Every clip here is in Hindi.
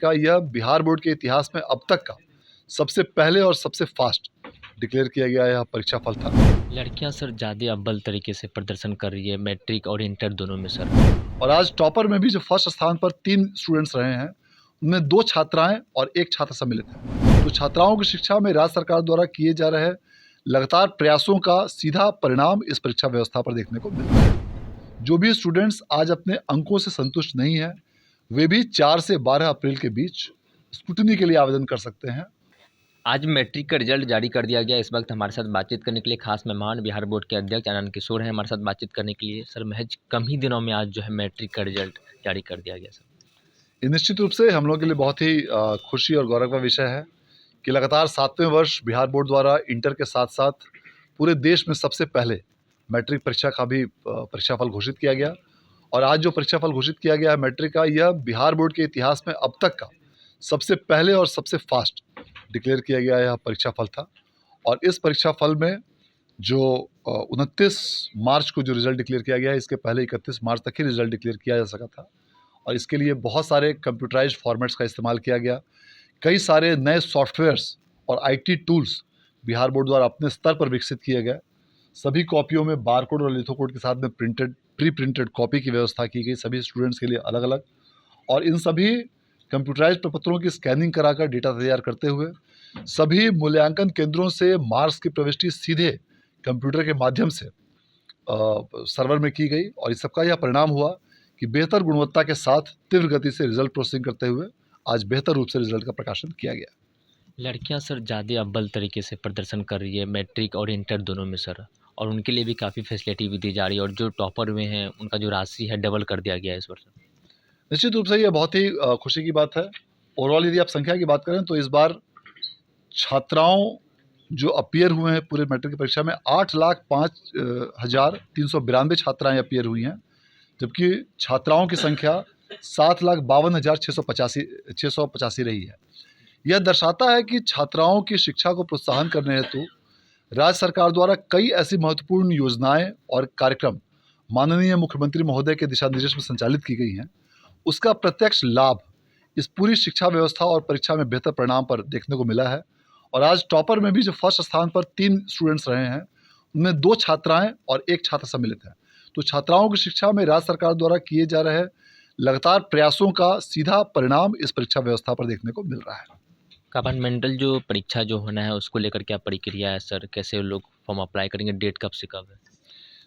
का यह बिहार बोर्ड के इतिहास में अब तक का सबसे पहले और सबसे फास्ट डिक्लेयर किया गया यह परीक्षा फल था। लड़कियां सर ज़्यादा अव्वल तरीके से प्रदर्शन कर रही है मैट्रिक और इंटर दोनों में सर। और आज टॉपर में भी जो फर्स्ट स्थान पर 3 स्टूडेंट्स रहे हैं, उनमें 2 छात्राएं और 1 छात्र सम्मिलित है। तो छात्राओं की शिक्षा में राज्य सरकार द्वारा किए जा रहे लगातार प्रयासों का सीधा परिणाम इस परीक्षा व्यवस्था पर देखने को मिल रहा है। जो भी स्टूडेंट्स आज अपने अंकों से संतुष्ट नहीं है, वे भी 4 से 12 अप्रैल के बीच स्क्रूटनी के लिए आवेदन कर सकते हैं। आज मैट्रिक का रिजल्ट जारी कर दिया गया। इस वक्त हमारे साथ बातचीत करने के लिए खास मेहमान बिहार बोर्ड के अध्यक्ष आनंद किशोर हैं हमारे साथ बातचीत करने के लिए। सर महज कम ही दिनों में आज जो है मैट्रिक का रिजल्ट जारी कर दिया गया सर। ये निश्चित रूप से हम लोगों के लिए बहुत ही खुशी और गौरव का विषय है कि लगातार 7वें वर्ष बिहार बोर्ड द्वारा इंटर के साथ साथ पूरे देश में सबसे पहले मैट्रिक परीक्षा का भी परीक्षाफल घोषित किया गया। और आज जो परीक्षाफल घोषित किया गया है मैट्रिक का, यह बिहार बोर्ड के इतिहास में अब तक का सबसे पहले और सबसे फास्ट डिक्लेयर किया गया यह परीक्षाफल था। और इस परीक्षाफल में जो 29 मार्च को जो रिज़ल्ट डिक्लेयर किया गया है, इसके पहले 31 मार्च तक ही रिज़ल्ट डिक्लेयर किया जा सका था। और इसके लिए बहुत सारे कंप्यूटराइज्ड फॉर्मेट्स का इस्तेमाल किया गया। कई सारे नए सॉफ्टवेयर्स और आईटी टूल्स बिहार बोर्ड द्वारा अपने स्तर पर विकसित किए गए। सभी कॉपियों में बारकोड और लिथोकोड के साथ में प्री प्रिंटेड कॉपी की व्यवस्था की गई सभी स्टूडेंट्स के लिए अलग अलग। और इन सभी कंप्यूटराइज्ड प्रपत्रों की स्कैनिंग कराकर डेटा तैयार करते हुए सभी मूल्यांकन केंद्रों से मार्क्स की प्रविष्टि सीधे कंप्यूटर के माध्यम से सर्वर में की गई। और इस सबका यह परिणाम हुआ कि बेहतर गुणवत्ता के साथ तीव्र गति से रिजल्ट प्रोसेसिंग करते हुए आज बेहतर रूप से रिजल्ट का प्रकाशन किया गया। लड़कियां सर ज़्यादा अव्वल तरीके से प्रदर्शन कर रही है मैट्रिक और इंटर दोनों में सर, और उनके लिए भी काफ़ी फैसिलिटी भी दी जा रही है और जो टॉपर हुए हैं उनका जो राशि है डबल कर दिया गया है इस वर्ष। निश्चित रूप से ये बहुत ही खुशी की बात है। ओवरऑल यदि आप संख्या की बात करें तो इस बार छात्राओं जो अपीयर हुए हैं पूरे मैट्रिक की परीक्षा में 8,05,392 छात्राएं अपीयर हुई हैं, जबकि छात्राओं की संख्या 7,52,685 रही है। यह दर्शाता है कि छात्राओं की शिक्षा को प्रोत्साहन करने हेतु राज्य सरकार द्वारा कई ऐसी महत्वपूर्ण योजनाएं और कार्यक्रम माननीय मुख्यमंत्री महोदय के दिशा निर्देश में संचालित की गई हैं। उसका प्रत्यक्ष लाभ इस पूरी शिक्षा व्यवस्था और परीक्षा में बेहतर परिणाम पर देखने को मिला है। और आज टॉपर में भी जो फर्स्ट स्थान पर 3 स्टूडेंट्स रहे हैं, उनमें 2 छात्राएं और 1 छात्र सम्मिलित है। तो छात्राओं की शिक्षा में राज्य सरकार द्वारा किए जा रहे लगातार प्रयासों का सीधा परिणाम इस परीक्षा व्यवस्था पर देखने को मिल रहा है। गवर्नमेंटल जो परीक्षा जो होना है उसको लेकर क्या प्रक्रिया है सर, कैसे लोग फॉर्म अप्लाई करेंगे, डेट कब से कब है?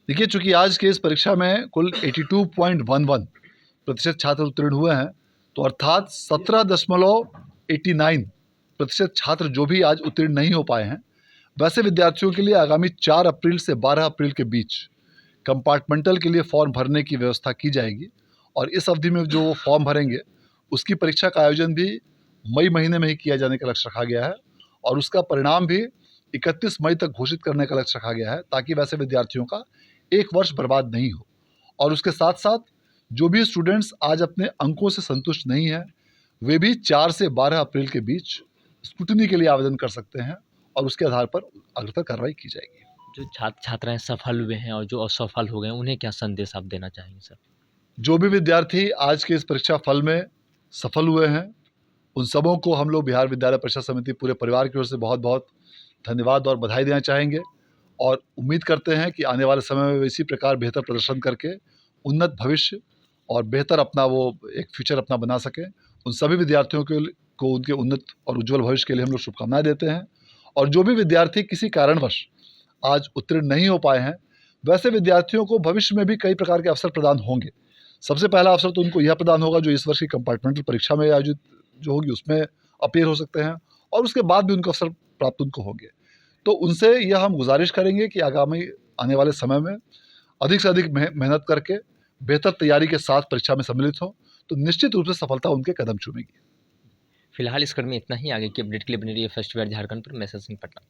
देखिए, चूंकि आज के इस परीक्षा में कुल 82.11% छात्र उत्तीर्ण हुए हैं, तो अर्थात 17.89% छात्र जो भी आज उत्तीर्ण नहीं हो पाए हैं, वैसे विद्यार्थियों के लिए आगामी 4 अप्रैल से 12 अप्रैल के बीच कंपार्टमेंटल के लिए फॉर्म भरने की व्यवस्था की जाएगी। और इस अवधि में जो वो फॉर्म भरेंगे उसकी परीक्षा का आयोजन भी मई महीने में ही किया जाने का लक्ष्य रखा गया है। और उसका परिणाम भी 31 मई तक घोषित करने का लक्ष्य रखा गया है, ताकि वैसे विद्यार्थियों का 1 वर्ष बर्बाद नहीं हो। और उसके साथ साथ जो भी स्टूडेंट्स आज अपने अंकों से संतुष्ट नहीं है, वे भी 4 से 12 अप्रैल के बीच स्क्रूटनी के लिए आवेदन कर सकते हैं और उसके आधार पर अग्रतर कार्रवाई की जाएगी। जो छात्र छात्राएं सफल हुए हैं और जो असफल हो गए उन्हें क्या संदेश आप देना चाहेंगे सर? जो भी विद्यार्थी आज के इस परीक्षा फल में सफल हुए हैं, उन सबों को हम लोग बिहार विद्यालय परीक्षा समिति पूरे परिवार की ओर से बहुत बहुत धन्यवाद और बधाई देना चाहेंगे। और उम्मीद करते हैं कि आने वाले समय में इसी प्रकार बेहतर प्रदर्शन करके उन्नत भविष्य और बेहतर अपना वो एक फ्यूचर अपना बना सकें। उन सभी विद्यार्थियों को उनके उन्नत और उज्जवल भविष्य के लिए हम लोग शुभकामनाएं देते हैं। और जो भी विद्यार्थी किसी कारणवश आज उत्तीर्ण नहीं हो पाए हैं, वैसे विद्यार्थियों को भविष्य में भी कई प्रकार के अवसर प्रदान होंगे। सबसे पहला अवसर तो उनको यह प्रदान होगा जो इस वर्ष की कंपार्टमेंटल परीक्षा में आयोजित जो होगी उसमें अपीयर हो सकते हैं, और उसके बाद भी उनको अवसर प्राप्त उनको होंगे। तो उनसे यह हम गुजारिश करेंगे कि आगामी आने वाले समय में अधिक से अधिक मेहनत करके बेहतर तैयारी के साथ परीक्षा में सम्मिलित हो, तो निश्चित रूप से सफलता उनके कदम चूमेगी। फिलहाल इस क्रम में इतना ही। आगे की अपडेट के लिए बनी रहिए फर्स्ट बिहार झारखंड पर। मैं सिंह पटना।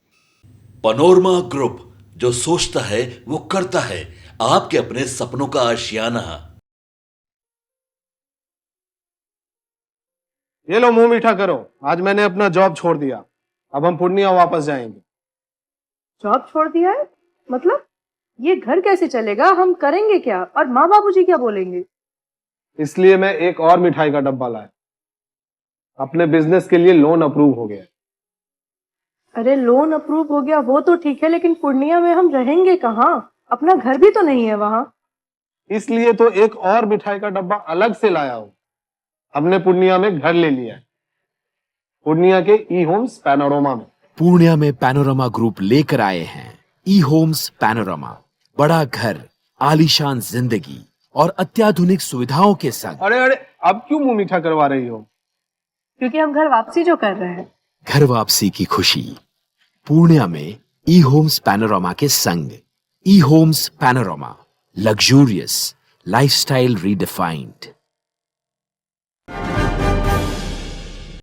पनोरमा ग्रुप, जो सोचता है वो करता है। आपके अपने सपनों का आशियाना। ये लो मुंह मीठा करो, आज मैंने अपना जॉब छोड़ दिया। अब हम पूर्णिया वापस जाएंगे। जॉब छोड़ दिया है? मतलब ये घर कैसे चलेगा? हम करेंगे क्या? और माँ बाबूजी क्या बोलेंगे? इसलिए मैं एक और मिठाई का डब्बा लाया। अपने बिजनेस के लिए लोन अप्रूव हो गया। अरे लोन अप्रूव हो गया वो तो ठीक है, लेकिन पूर्णिया में हम रहेंगे कहाँ? अपना घर भी तो नहीं है वहाँ। इसलिए तो एक और मिठाई का डब्बा अलग से लाया हूं। हमने पूर्णिया में घर ले लिया है, पूर्णिया के ई होम्स पैनोरमा में। पूर्णिया में पैनोरमा ग्रुप लेकर आए हैं ई होम्स पैनोरमा। बड़ा घर, आलीशान जिंदगी और अत्याधुनिक सुविधाओं के संग। अरे अरे, अब क्यों मुंह मीठा करवा रही हो? क्योंकि हम घर वापसी जो कर रहे हैं। घर वापसी की खुशी पूर्णिया में ई होम्स पैनोरमा के संग। E Homes Panorama, luxurious lifestyle redefined.